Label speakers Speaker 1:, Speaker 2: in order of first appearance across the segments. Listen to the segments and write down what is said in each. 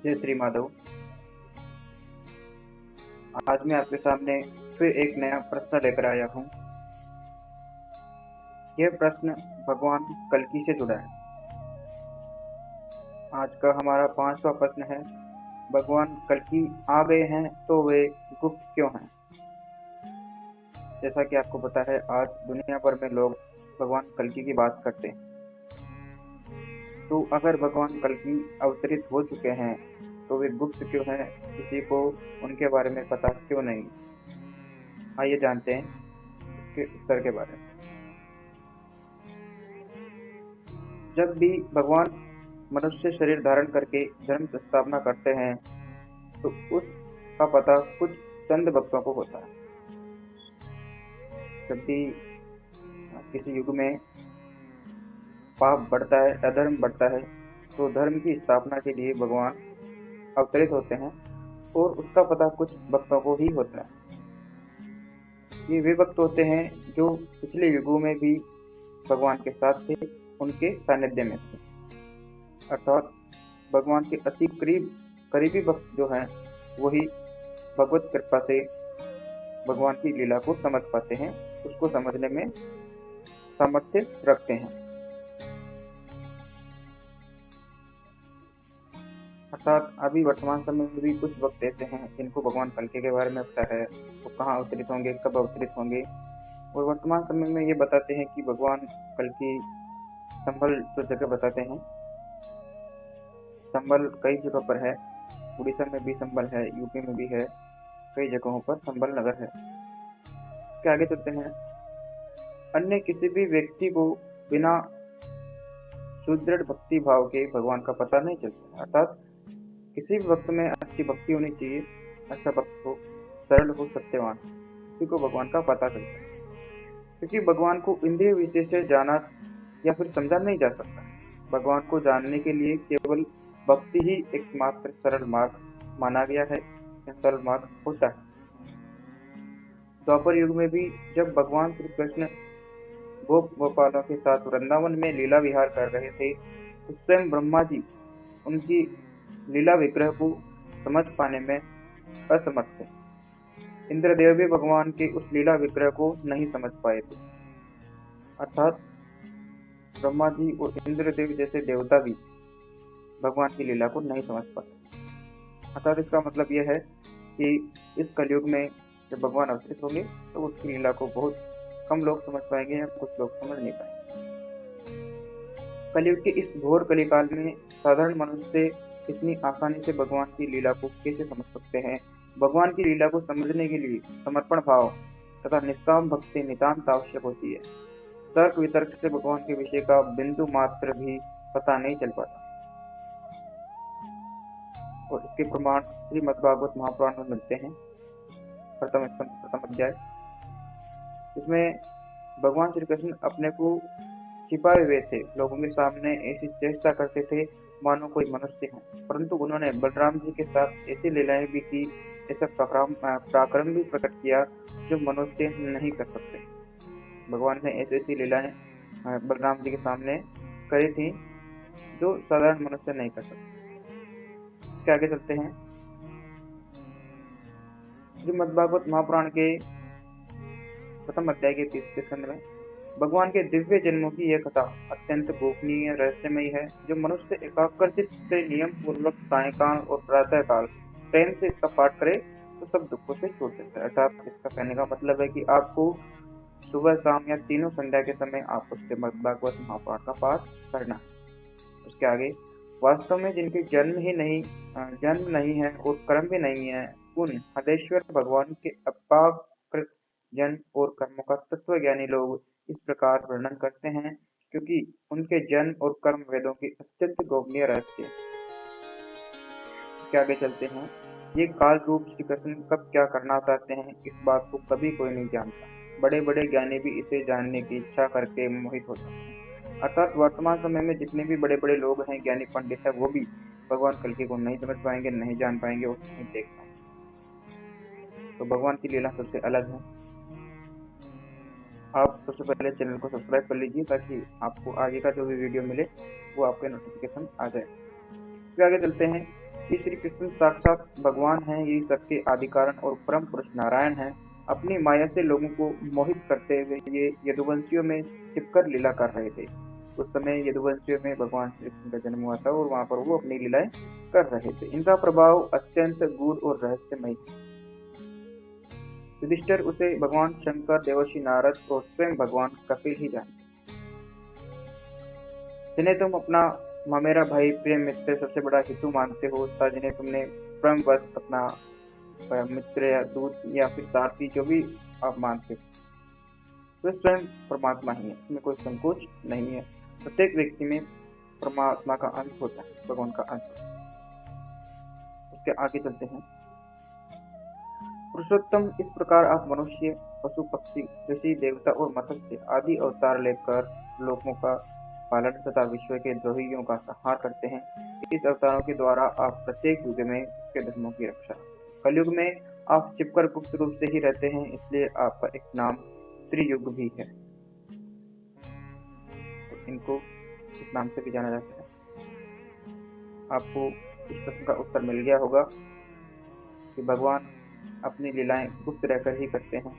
Speaker 1: जय श्री माधव। आज मैं आपके सामने फिर एक नया प्रश्न लेकर आया हूँ। यह प्रश्न भगवान कल्कि से जुड़ा है। आज का हमारा 5वां प्रश्न है, भगवान कल्कि आ गए हैं तो वे गुप्त क्यों हैं? जैसा कि आपको पता है, आज दुनिया भर में लोग भगवान कल्कि की बात करते हैं। तो अगर भगवान कल्कि अवतरित हो चुके हैं तो वे गुप्त क्यों हैं? किसी को उनके बारे में पता क्यों नहीं? आइए जानते हैं इसके उत्तर के बारे में। जब भी भगवान मनुष्य शरीर धारण करके धर्म स्थापना करते हैं तो उसका पता कुछ चंद भक्तों को होता है। जब भी किसी युग में पाप बढ़ता है, अधर्म बढ़ता है, तो धर्म की स्थापना के लिए भगवान अवतरित होते हैं और उसका पता कुछ भक्तों को ही होता है। ये वे भक्त होते हैं जो पिछले युगों में भी भगवान के साथ थे, उनके सानिध्य में थे। अर्थात भगवान के अति करीबी भक्त जो हैं वही भगवत कृपा से भगवान की लीला को समझ पाते हैं, उसको समझने में सामर्थ्य रखते हैं। अर्थात अभी वर्तमान समय में भी कुछ भक्त ऐसे हैं जिनको भगवान कल्कि के बारे में पता है, वो कहाँ अवतरित होंगे, कब अवतरित होंगे, और वर्तमान समय में ये बताते हैं कि भगवान कल्कि संभल जो जगह बताते हैं, संभल कई जगह पर है, उड़ीसा में भी संभल है, यूपी में भी है, कई जगहों पर संभल नगर है। इसके आगे चलते हैं। अन्य किसी भी व्यक्ति को बिना सुदृढ़ भक्ति भाव के भगवान का पता नहीं चलता। अर्थात किसी भी वक्त में अच्छी भक्ति होनी चाहिए, अच्छा भक्त हो, सरल हो, सत्यवान, किसी को भगवान का पता चलता है। क्योंकि भगवान को इंद्रिय विषय से जाना या फिर समझा नहीं जा सकता। भगवान को जानने के लिए केवल भक्ति ही एकमात्र सरल मार्ग माना गया है, या सरल मार्ग होता है। द्वापर युग में भी जब भगवान श्री कृष्ण गोपालों के साथ वृंदावन में लीला विहार कर रहे थे, तो स्वयं ब्रह्मा जी उनकी लीला विग्रह को समझ पाने में असमर्थ थे। इंद्रदेव भी भगवान के उस लीला विग्रह को नहीं समझ पाए थे। अर्थात ब्रह्मा जी और इंद्रदेव जैसे देवता भी भगवान की लीला को नहीं समझ पाते। अर्थात इसका मतलब यह है कि इस कलयुग में जब भगवान अवतरित होंगे तो उसकी लीला को बहुत कम लोग समझ पाएंगे या कुछ लोग समझ नहीं पाएंगे। कलयुग के इस घोर कलिकाल में साधारण मनुष्य इतनी आसानी से भगवान की लीला को कैसे समझ सकते हैं? भगवान की लीला को समझने के लिए समर्पण भाव तथा निष्काम भक्ति नितांत आवश्यक होती है। तर्क वितर्क से भगवान के विषय का बिंदु मात्र भी पता नहीं चल पाता। और इसके प्रमाण श्रीमद्भागवत महापुराण में मिलते हैं। प्रथम अध्याय, इसमें भगवान श्री कृष्ण अपने को छिपाए हुए थे, लोगों के सामने ऐसी चेष्टा करते थे मानो कोई मनुष्य है, परंतु उन्होंने बलराम जी के साथ ऐसी लीलाएं भी की, ऐसा पराक्रम भी प्रकट किया जो मनुष्य नहीं कर सकते। भगवान ने ऐसी लीलाएं बलराम जी के सामने करी थी जो साधारण मनुष्य नहीं कर सकते। इसके आगे चलते हैं। श्रीमद्भागवत महापुराण के प्रथम अध्याय के 30वें स्कंद में भगवान के दिव्य जन्मों की यह कथा अत्यंत गोपनीय रहस्यमयी है, जो मनुष्य एकाग्रचित्त से नियम पूर्वक सायंकाल और प्रातः काल प्रेम से इसका पाठ करे तो सब दुखों से छूट जाता है। अर्थात इसका कहने का मतलब है कि आपको सुबह शाम या तीनों संध्या के समय आपको श्रीमद्भागवत महापुराण का पाठ करना है। उसके आगे, वास्तव में जिनके जन्म नहीं है और कर्म भी नहीं है, उन हदेश्वर भगवान के अपाकृत जन्म और कर्मों का तत्व ज्ञानी लोग इस प्रकार वर्णन करते हैं, क्योंकि उनके जन्म और कर्म वेदों के अत्यंत गोपनीय रहस्य। इसके आगे चलते हैं। ये काल रूप श्री कृष्ण कब क्या करना चाहते हैं, इस बात को कभी कोई नहीं जानता। बड़े बड़े ज्ञानी भी इसे जानने की इच्छा करके मोहित होते हैं। अर्थात वर्तमान समय में जितने भी बड़े बड़े लोग हैं, ज्ञानी पंडित है, वो भी भगवान कल्कि को नहीं समझ पाएंगे, नहीं जान पाएंगे और नहीं देख पाएंगे। तो भगवान की लीला सबसे अलग है। आप सबसे पहले चैनल को सब्सक्राइब कर लीजिए ताकि आपको आगे का जो भी वीडियो मिले वो आपके नोटिफिकेशन आ जाए। फिर आगे चलते हैं। ये श्री कृष्ण साक्षात भगवान हैं, ये सबके आदि कारण और परम पुरुष नारायण हैं। अपनी माया से लोगों को मोहित करते हुए ये यदुवंशियों में छिपकर लीला कर रहे थे। उस समय यदुवंशियों में भगवान श्री कृष्ण का जन्म हुआ था और वहां पर वो अपनी लीलाएं कर रहे थे। इनका प्रभाव अत्यंत गूढ़ और रहस्यमय था। युधिष्ठिर उसे भगवान शंकर, देवर्षि नारद और स्वयं भगवान कपिल ही जानते, जिन्हें तुम अपना ममेरा भाई, प्रिय मित्र, सबसे बड़ा हितु मानते हो, तथा जिन्हें तुमने परमवश अपना मित्र या दूत या फिर सारथी जो भी आप मानते हो, वे स्वयं परमात्मा ही है। इसमें कोई संकोच नहीं है। प्रत्येक व्यक्ति में परमात्मा का अंश होता है, भगवान का अंश होता है। उसके आगे चलते हैं। पुरुषोत्तम, इस प्रकार आप मनुष्य, पशु पक्षी, ऋषि, देवता और मत्स्य आदि अवतार लेकर लोगों का पालन तथा विश्व के द्रोहियों का संहार करते हैं। इस अवतारों के द्वारा आप प्रत्येक युग में उसके धर्मों की रक्षा करते हैं। कलयुग में आप छिपकर गुप्त रूप से ही रहते हैं, इसलिए आपका एक नाम त्रियुग भी है। तो इनको इस नाम से भी जाना जाता है। आपको इस प्रश्न का उत्तर मिल गया होगा कि भगवान अपनी लीलाएं गुप्त रहकर ही करते हैं।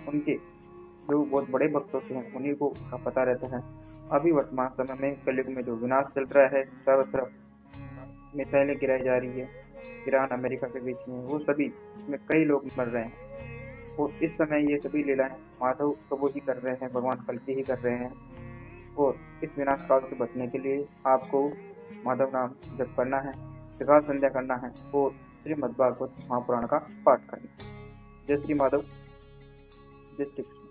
Speaker 1: उनके जो बहुत बड़े भक्त होते हैं उन्हीं को का पता रहता है। अभी वर्तमान समय में कलयुग में जो विनाश चल रहा है, चारों तरफ मिसाइलें गिराई जा रही है ईरान अमेरिका के बीच में, वो सभी इसमें कई लोग मर रहे हैं। और इस समय ये सभी लीलाएं माधव प्रभु ही कर रहे हैं, भगवान कल्कि ही कर रहे हैं। और इस विनाश काल से बचने के लिए आपको माधव नाम जप करना है, सकाल संध्या करना है और श्रीमद्भागवत महापुराण का पाठ करना है। जय श्री माधव, जय श्री कृष्ण।